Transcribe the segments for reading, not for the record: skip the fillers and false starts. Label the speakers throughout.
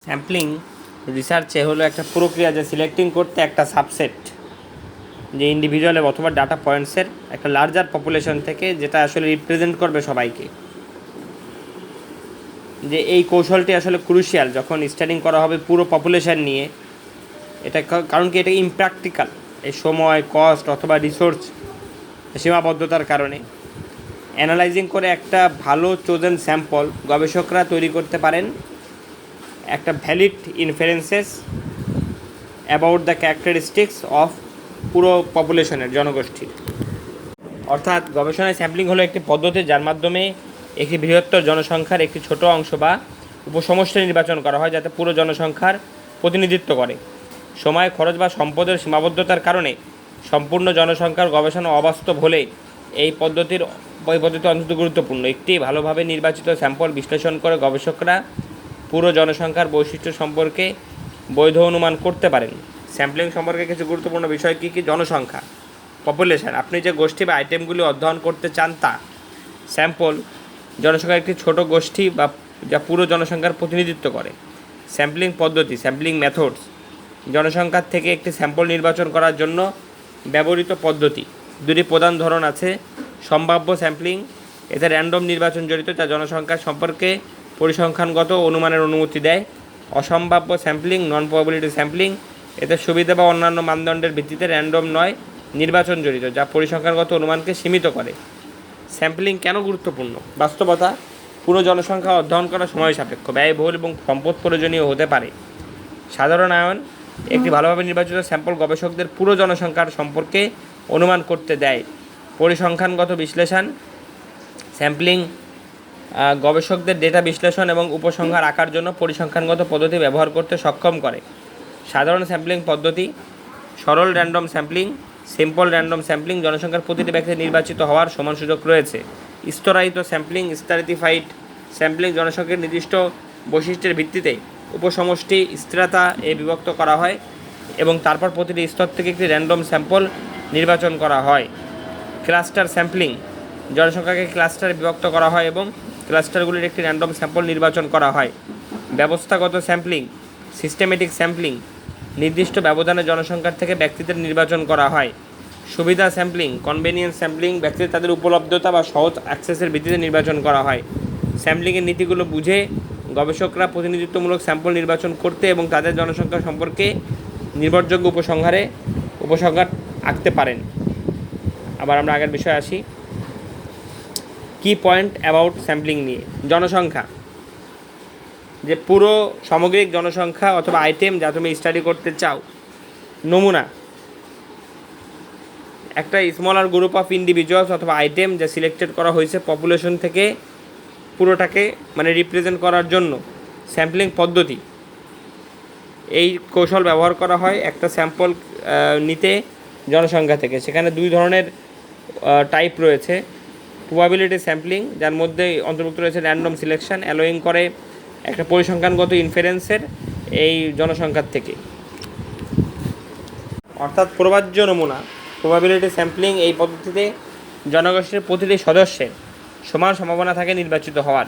Speaker 1: Sampling রিসার্চে হলো একটা প্রক্রিয়া, যে সিলেক্টিং করতে একটা সাবসেট, যে ইন্ডিভিজুয়ালের অথবা ডাটা পয়েন্টসের একটা লার্জার পপুলেশন থেকে, যেটা আসলে রিপ্রেজেন্ট করবে সবাইকে। যে এই কৌশলটি আসলে ক্রুশিয়াল যখন স্টাডিং করা হবে পুরো পপুলেশন নিয়ে। এটা কারণ কি, এটা ইমপ্র্যাকটিক্যাল এই সময়, কস্ট অথবা রিসোর্স সীমাবদ্ধতার কারণে। অ্যানালাইজিং করে একটা ভালো চোজেন স্যাম্পল গবেষকরা তৈরি করতে পারেন একটা valid inferences about the characteristics of পুরো পপুলেশনের, জনগোষ্ঠীর। অর্থাৎ গবেষণায় স্যাম্পলিং হলো একটি পদ্ধতি যার মাধ্যমে একটি বৃহত্তর জনসংখ্যার একটি ছোট অংশ বা উপসমষ্টি নির্বাচন করা হয়, যাতে পুরো জনসংখ্যার প্রতিনিধিত্ব করে। সময়, খরচ বা সম্পদের সীমাবদ্ধতার কারণে সম্পূর্ণ জনসংখ্যার গবেষণা অবাস্তব হলে এই পদ্ধতি অত্যন্ত গুরুত্বপূর্ণ। একটি ভালোভাবে নির্বাচিত স্যাম্পল বিশ্লেষণ করে গবেষকরা পুরো জনসংখ্যার বৈশিষ্ট্য সম্পর্কে বৈধ অনুমান করতে পারেন। স্যাম্পলিং সম্পর্কে কিছু গুরুত্বপূর্ণ বিষয় কী কী? জনসংখ্যা, পপুলেশন। আপনি যে গোষ্ঠী বা আইটেমগুলি অধ্যয়ন করতে চান তা। স্যাম্পল, জনসংখ্যার একটি ছোট গোষ্ঠী বা যা পুরো জনসংখ্যার প্রতিনিধিত্ব করে। স্যাম্পলিং পদ্ধতি, স্যাম্পলিং মেথডস, জনসংখ্যার থেকে একটি স্যাম্পল নির্বাচন করার জন্য ব্যবহৃত পদ্ধতি। দুটি প্রধান ধরন আছে: সম্ভাব্য স্যাম্পলিং, এতে র্যান্ডম নির্বাচন জড়িত যা জনসংখ্যার সম্পর্কে পরিসংখ্যানগত অনুমানের অনুমতি দেয়। অসম্ভাব্য স্যাম্পলিং, নন প্রবাবিলিটি স্যাম্পলিং, এতে সুবিধা বা অন্যান্য মানদণ্ডের ভিত্তিতে র্যান্ডম নয় নির্বাচন জড়িত যা পরিসংখ্যানগত অনুমানকে সীমিত করে। স্যাম্পলিং কেন গুরুত্বপূর্ণ? বাস্তবতা, পুরো জনসংখ্যা অধ্যয়ন করা সময় সাপেক্ষ, ব্যয়বহুল এবং সম্পদ প্রয়োজনীয় হতে পারে। সাধারণায়ন, একটি ভালোভাবে নির্বাচিত স্যাম্পল গবেষকদের পুরো জনসংখ্যার সম্পর্কে অনুমান করতে দেয়। পরিসংখ্যানগত বিশ্লেষণ, স্যাম্পলিং গবেষকদের ডেটা বিশ্লেষণ এবং উপসংহার আঁকার জন্য পরিসংখ্যানগত পদ্ধতি ব্যবহার করতে সক্ষম করে। সাধারণ স্যাম্পলিং পদ্ধতি: সরল random sampling, simple random sampling, জনসংখ্যার প্রতিটি ব্যক্তি নির্বাচিত হওয়ার সমান সুযোগ রয়েছে। স্তরায়িত স্যাম্পলিং, স্ট্র্যাটিফাইড স্যাম্পলিং, জনসংখ্যার নির্দিষ্ট বৈশিষ্ট্যের ভিত্তিতে উপসমষ্টি স্থিরতা বিভক্ত করা হয় এবং তারপর প্রতিটি স্তর থেকে একটি র্যান্ডম স্যাম্পল নির্বাচন করা হয়। ক্লাস্টার স্যাম্পলিং, জনসংখ্যাকে ক্লাস্টারে বিভক্ত করা হয় এবং ক্লাস্টারগুলির একটি র্যান্ডম স্যাম্পল নির্বাচন করা হয়। ব্যবস্থাগত স্যাম্পলিং, সিস্টেমেটিক স্যাম্পলিং, নির্দিষ্ট ব্যবধানে জনসংখ্যার থেকে ব্যক্তিদের নির্বাচন করা হয়। সুবিধা স্যাম্পলিং, কনভেনিয়েন্স স্যাম্পলিং, ব্যক্তিদের তাদের উপলব্ধতা বা সহজ অ্যাক্সেসের ভিত্তিতে নির্বাচন করা হয়। স্যাম্পলিংয়ের নীতিগুলো বুঝে গবেষকরা প্রতিনিধিত্বমূলক স্যাম্পল নির্বাচন করতে এবং তাদের জনসংখ্যা সম্পর্কে নির্ভরযোগ্য উপসংহার আঁকতে পারেন। আবার আমরা আগের বিষয়ে আসি। কি পয়েন্ট অ্যাবাউট স্যাম্পলিং নিয়ে? জনসংখ্যা, যে পুরো সামগ্রিক জনসংখ্যা অথবা আইটেম যা তুমি স্টাডি করতে চাও। নমুনা, একটা স্মলার গ্রুপ অফ ইন্ডিভিজুয়ালস অথবা আইটেম যা সিলেক্টেড করা হয়েছে পপুলেশন থেকে পুরোটাকে রিপ্রেজেন্ট করার জন্য। স্যাম্পলিং পদ্ধতি, এই কৌশল ব্যবহার করা হয় একটা স্যাম্পল নিতে জনসংখ্যা থেকে। সেখানে দুই ধরনের টাইপ রয়েছে। প্রবাবিলিটি স্যাম্পলিং, যার মধ্যে অন্তর্ভুক্ত রয়েছে র্যান্ডম সিলেকশন, অ্যালোয়িং করে একটা পরিসংখ্যানগত ইনফারেন্সের এই জনসংখ্যার থেকে। অর্থাৎ প্রবাজ্য নমুনা, প্রবাবিলিটি স্যাম্পলিং, এই পদ্ধতিতে জনগোষ্ঠীর প্রতিটি সদস্যের সমান সম্ভাবনা থাকে নির্বাচিত হওয়ার।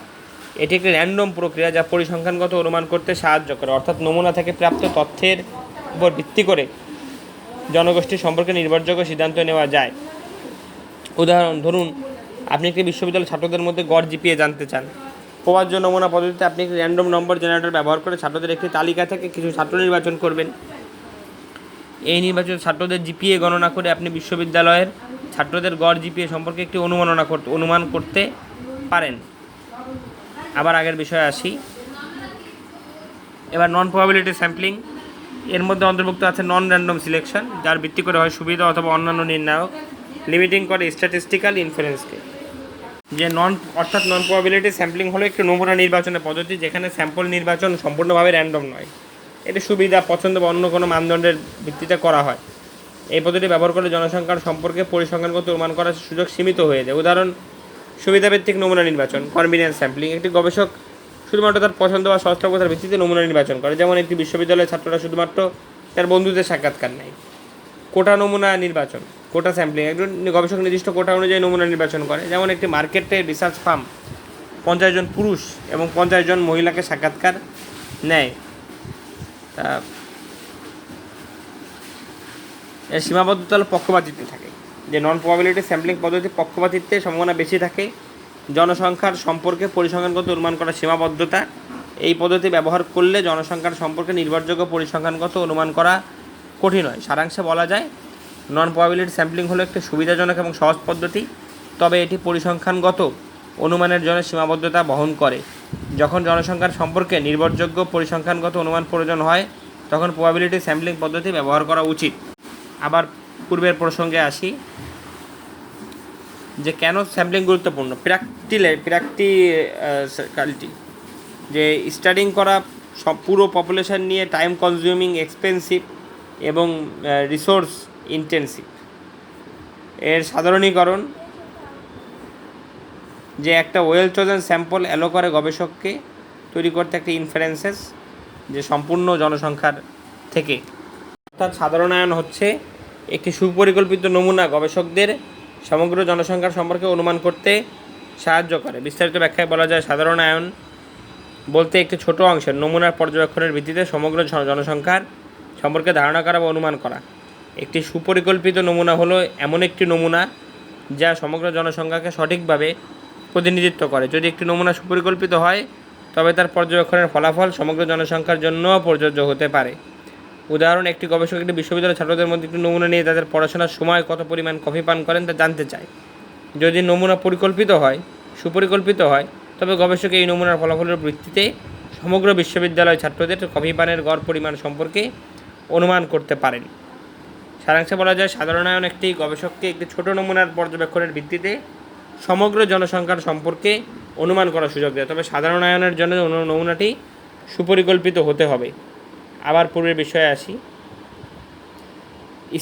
Speaker 1: এটি একটি র্যান্ডম প্রক্রিয়া যা পরিসংখ্যানগত অনুমান করতে সাহায্য করে। অর্থাৎ নমুনা থেকে প্রাপ্ত তথ্যের উপর ভিত্তি করে জনগোষ্ঠী সম্পর্কে নির্ভরযোগ্য সিদ্ধান্ত নেওয়া যায়। উদাহরণ, ধরুন আপনি একটি বিশ্ববিদ্যালয়ের ছাত্রদের মধ্যে গড় জিপিএ জানতে চান। প্রবাজ্য নমুনা পদ্ধতিতে আপনি একটি র্যান্ডম নম্বর জেনারেটর ব্যবহার করে ছাত্রদের একটি তালিকা থেকে কিছু ছাত্র নির্বাচন করবেন। এই নির্বাচিত ছাত্রদের জিপিএ গণনা করে আপনি বিশ্ববিদ্যালয়ের ছাত্রদের গড় জিপিএ সম্পর্কে একটি অনুমান করতে পারেন। আবার আগের বিষয়ে আসি। এবার নন প্রবাবিলিটি স্যাম্পলিং, এর মধ্যে অন্তর্ভুক্ত আছে নন র্যান্ডম সিলেকশন, যার ভিত্তি করে হয় সুবিধা অথবা অন্যান্য নির্ণায়ক, লিমিটিং করে স্ট্যাটিস্টিক্যাল ইনফারেন্সকে। যে অর্থাৎ নন প্রবাবিলিটি স্যাম্পলিং হলো একটি নমুনা নির্বাচনের পদ্ধতি যেখানে স্যাম্পল নির্বাচন সম্পূর্ণভাবে র্যান্ডম নয়। এটি সুবিধা, পছন্দ বা অন্য কোনো মানদণ্ডের ভিত্তিতে করা হয়। এই পদ্ধতি ব্যবহার করে জনসংখ্যার সম্পর্কে পরিসংখ্যানগত অনুমান করার সুযোগ সীমিত হয়ে যায়। উদাহরণ, সুবিধাভিত্তিক নমুনা নির্বাচন, কনভিনিয়েন্স স্যাম্পলিং, একটি গবেষক শুধুমাত্র তার পছন্দ বা সহজলভ্যতার ভিত্তিতে নমুনা নির্বাচন করে। যেমন একটি বিশ্ববিদ্যালয়ের ছাত্ররা শুধুমাত্র তার বন্ধুদের সাক্ষাৎকার নেয়। কোটা নমুনা নির্বাচন, কোটা স্যাম্পলিং, একজন গবেষক নির্দিষ্ট কোটা অনুযায়ী নমুনা নির্বাচন করে। যেমন একটি মার্কেটে রিসার্চ ফার্ম 50 জন পুরুষ এবং 50 জন মহিলাকে সাক্ষাৎকার নেয়। তা এর সীমাবদ্ধতা হলো পক্ষপাতিত্বে থাকে, যে নন প্রবাবিলিটি স্যাম্পলিং পদ্ধতি পক্ষপাতিত্বের সম্ভাবনা বেশি থাকে। জনসংখ্যার সম্পর্কে পরিসংখ্যানগত অনুমান করার সীমাবদ্ধতা, এই পদ্ধতি ব্যবহার করলে জনসংখ্যার সম্পর্কে নির্ভরযোগ্য পরিসংখ্যানগত অনুমান করা কঠিন হয়। সারাংশে বলা যায়, নন প্রবাবিলিটি স্যাম্পলিং হলো একটি সুবিধাজনক এবং সহজ পদ্ধতি, তবে এটি পরিসংখ্যানগত অনুমানের জন্য সীমাবদ্ধতা বহন করে। যখন জনসংখ্যার সম্পর্কে নির্ভরযোগ্য পরিসংখ্যানগত অনুমান প্রয়োজন হয়, তখন প্রবাবিলিটি স্যাম্পলিং পদ্ধতি ব্যবহার করা উচিত। আবার পূর্বের প্রসঙ্গে আসি, যে কেন স্যাম্পলিং গুরুত্বপূর্ণ। প্র্যাকটিক্যালিটি, যে স্টাডিং করা সব পুরো পপুলেশন নিয়ে টাইম কনজিউমিং, এক্সপেন্সিভ এবং রিসোর্স ইন্টেন্সিভ। এর সাধারণীকরণ, যে একটা ওয়েল চোজেন স্যাম্পল অ্যালো করে গবেষককে তৈরি করতে একটা ইনফারেন্সেস, যে সম্পূর্ণ জনসংখ্যার থেকে। অর্থাৎ সাধারণায়ন হচ্ছে একটি সুপরিকল্পিত নমুনা গবেষকদের সমগ্র জনসংখ্যার সম্পর্কে অনুমান করতে সাহায্য করে। বিস্তারিত ব্যাখ্যায় বলা যায়, সাধারণায়ন বলতে একটি ছোট অংশের নমুনার পর্যবেক্ষণের ভিত্তিতে সমগ্র জনসংখ্যার সম্পর্কে ধারণা করা বা অনুমান করা। একটি সুপরিকল্পিত নমুনা হলো এমন একটি নমুনা যা সমগ্র জনসংখ্যাকে সঠিকভাবে প্রতিনিধিত্ব করে। যদি একটি নমুনা সুপরিকল্পিত হয়, তবে তার পর্যবেক্ষণের ফলাফল সমগ্র জনসংখ্যার জন্যও প্রযোজ্য হতে পারে। উদাহরণ, একটি গবেষক একটি বিশ্ববিদ্যালয়ের ছাত্রদের মধ্যে একটি নমুনা নিয়ে তাদের পড়াশোনার সময় কত পরিমাণ কফি পান করেন তা জানতে চায়। যদি নমুনা সুপরিকল্পিত হয়, তবে গবেষক এই নমুনার ফলাফলের ভিত্তিতে সমগ্র বিশ্ববিদ্যালয় ছাত্রদের কফি পানের গড় পরিমাণ সম্পর্কে অনুমান করতে পারেন। সারাংশে বলা যায়, সাধারণায়ন একটি গবেষককে একটি ছোট নমুনার পর্যবেক্ষণের ভিত্তিতে সমগ্র জনসংখ্যার সম্পর্কে অনুমান করার সুযোগ দেয়, তবে সাধারণায়নের জন্য নমুনাটি সুপরিকল্পিত হতে হবে। আবার পূর্বের বিষয়ে আসি,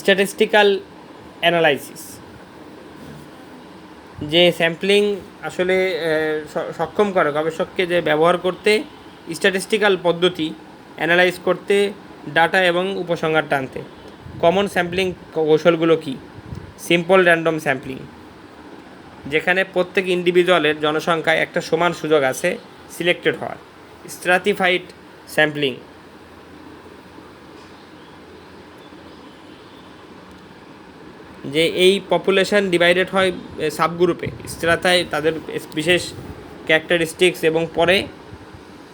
Speaker 1: স্ট্যাটিস্টিক্যাল অ্যানালাইসিস, যে স্যাম্পলিং আসলে সক্ষম করে গবেষককে যে ব্যবহার করতে স্ট্যাটিস্টিক্যাল পদ্ধতি অ্যানালাইজ করতে, ডাটা এবং উপসংহার টানতে। কমন স্যাম্পলিং কৌশলগুলো কী? সিম্পল র্যান্ডম স্যাম্পলিং, যেখানে প্রত্যেক ইন্ডিভিজুয়ালের জনসংখ্যায় একটা সমান সুযোগ আছে সিলেক্টেড হওয়ার। স্ট্রাটিফাইড স্যাম্পলিং, যে এই পপুলেশন ডিভাইডেড হয় সাবগ্রুপে, স্ট্রাতায় তাদের বিশেষ ক্যারেক্টারিস্টিক্স এবং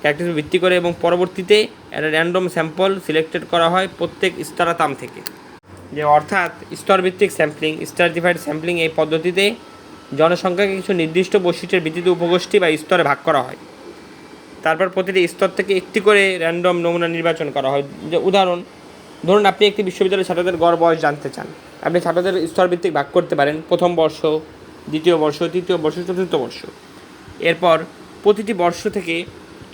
Speaker 1: ক্যারেক্টারিস্টিক ভিত্তি করে, এবং পরবর্তীতে একটা র্যান্ডম স্যাম্পল সিলেক্টেড করা হয় প্রত্যেক স্ট্রাতাম থেকে। যে অর্থাৎ স্তরভিত্তিক স্যাম্পলিং, স্ট্রাটিফাইড স্যাম্পলিং, এই পদ্ধতিতে জনসংখ্যাকে কিছু নির্দিষ্ট বৈশিষ্ট্যের ভিত্তিতে উপগোষ্ঠী বা স্তরে ভাগ করা হয়। তারপর প্রতিটি স্তর থেকে একটি করে র্যান্ডম নমুনা নির্বাচন করা হয়। যে উদাহরণ, ধরুন আপনি একটি বিশ্ববিদ্যালয়ের ছাত্রদের গড় বয়স জানতে চান। আপনি ছাত্রদের স্তরভিত্তিক ভাগ করতে পারেন, প্রথম বর্ষ, দ্বিতীয় বর্ষ, তৃতীয় বর্ষ, চতুর্থ বর্ষ। এরপর প্রতিটি বর্ষ থেকে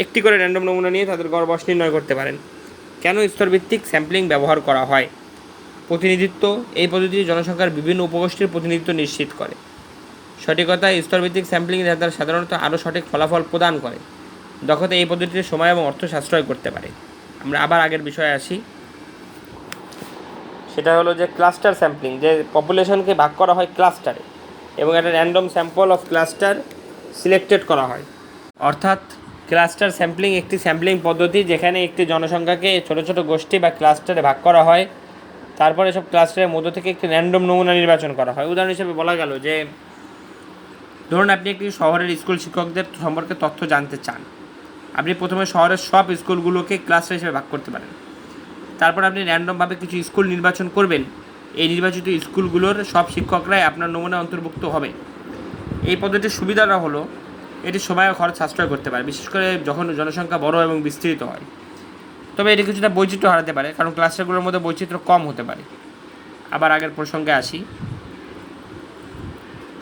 Speaker 1: একটি করে র্যান্ডম নমুনা নিয়ে তাদের গড় বয়স নির্ণয় করতে পারেন। কেন স্তরভিত্তিক স্যাম্পলিং ব্যবহার করা হয়? প্রতিনিধিত্ব, এই পদ্ধতি জনসংখ্যার বিভিন্ন উপগোষ্ঠীর প্রতিনিধিত্ব নিশ্চিত করে। সঠিকতা, স্তরভিত্তিক স্যাম্পলিং তারা সাধারণত আরও সঠিক ফলাফল প্রদান করে। দক্ষতা, এই পদ্ধতিতে সময় এবং অর্থ সাশ্রয় করতে পারে। আমরা আবার আগের বিষয়ে আসি, সেটা হলো যে ক্লাস্টার স্যাম্পলিং, যে পপুলেশনকে ভাগ করা হয় ক্লাস্টারে এবং একটা random sample of cluster selected করা হয়। অর্থাৎ ক্লাস্টার স্যাম্পলিং একটি স্যাম্পলিং পদ্ধতি যেখানে একটি জনসংখ্যাকে ছোটো ছোটো গোষ্ঠী বা ক্লাস্টারে ভাগ করা হয়, তারপরে সব ক্লাস্টারের মধ্য থেকে একটি র্যান্ডম নমুনা নির্বাচন করা হয়। উদাহরণ হিসেবে বলা গেল যে, ধরুন আপনি একটি শহরের স্কুল শিক্ষকদের সম্পর্কে তথ্য জানতে চান। আপনি প্রথমে শহরের সব স্কুলগুলোকে ক্লাস্টার হিসেবে ভাগ করতে পারেন। তারপর আপনি র্যান্ডমভাবে কিছু স্কুল নির্বাচন করবেন। এই নির্বাচিত স্কুলগুলোর সব শিক্ষকরাই আপনার নমুনা অন্তর্ভুক্ত হবে। এই পদ্ধতির সুবিধাটা হলো এটি সময় ও খরচ সাশ্রয় করতে পারে, বিশেষ করে যখন জনসংখ্যা বড় এবং বিস্তৃত হয়। তবে এটি কিছুটা বৈচিত্র্য হারাতে পারে, কারণ ক্লাস্টারগুলোর মধ্যে বৈচিত্র্য কম হতে পারে। আবার আগের প্রসঙ্গে আসি,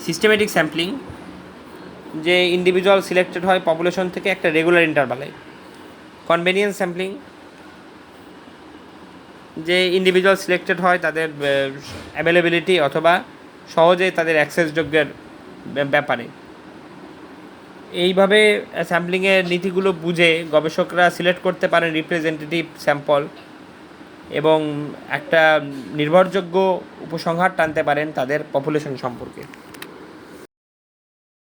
Speaker 1: সিস্টেমেটিক স্যাম্পলিং, যে ইন্ডিভিজুয়াল সিলেক্টেড হয় পপুলেশন থেকে একটা রেগুলার ইন্টারভালে। কনভেনিয়েন্স স্যাম্পলিং, যে ইন্ডিভিজুয়াল সিলেক্টেড হয় তাদের অ্যাভেলেবিলিটি অথবা সহজে তাদের অ্যাক্সেসযোগ্যের ব্যাপারে। এইভাবে স্যাম্পলিংয়ের নীতিগুলো বুঝে গবেষকরা সিলেক্ট করতে পারেন রিপ্রেজেন্টেটিভ স্যাম্পল এবং একটা নির্ভরযোগ্য উপসংহার টানতে পারেন তাদের পপুলেশন সম্পর্কে।